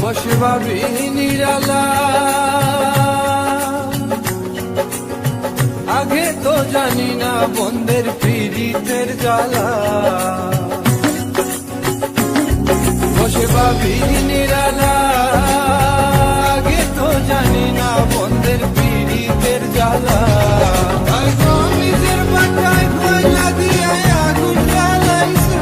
বসে ভাবি নিরালা, আগে তো জানি না বন্ধের পীড়িতের জ্বালা। বসে ভাবি নিরালা, আগে তো জানি না বন্ধের পীড়িতের জ্বালা। নিজের বাটায় কয়লা দিয়ে আগুন জ্বালাইছে,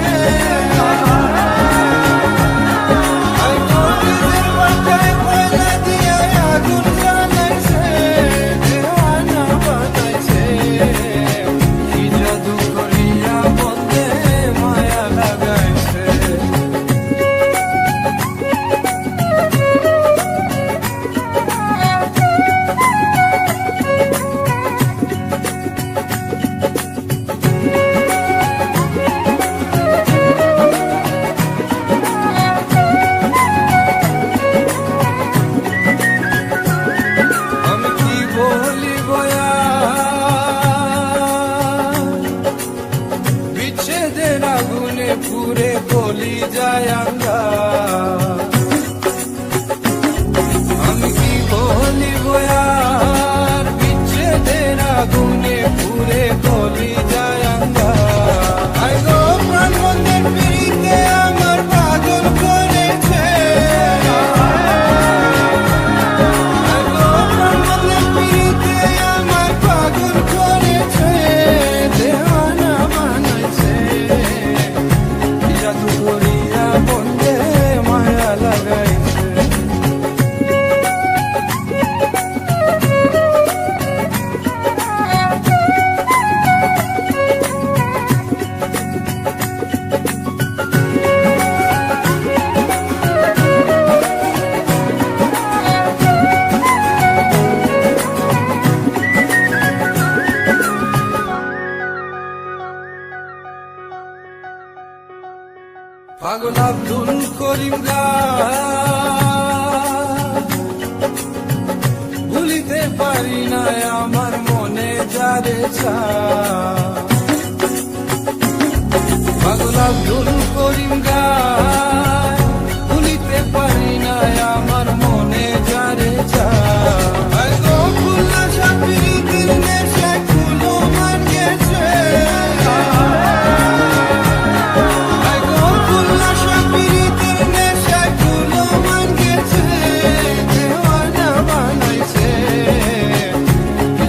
আগুনে পুরে গলি যায় আঙ্গা। আমি কি বলিব আর, বিচ্ছেদের আগুনে পুরে গলি যায় আঙ্গা। আইগো প্রাণ বন্ধের পিড়িতে আমার পাগল করেছে, আইগো প্রাণ বন্ধের পিড়িতে আমার পাগল করেছে। দেওয়ানা বানাইছে, জাদু করিয়া বন্ধে মায়া লাগাইছে। পাগল আব্দুল করিম ভুলিতে পারি না আমার মনে যারে পাগল আব্দুল করিম ভুলিতে পারি না আমার মনে যারে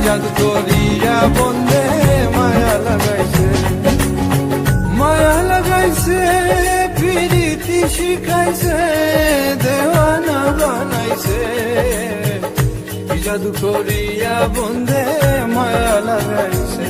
জাদু করিয়া বন্ধে মায়া লাগাইছে, মায়া লাগাইছে, প্রীতি শিখাইছে, দেওয়ানা বানাইছে। জাদু করিয়া বন্ধে মায়া লাগাইছে।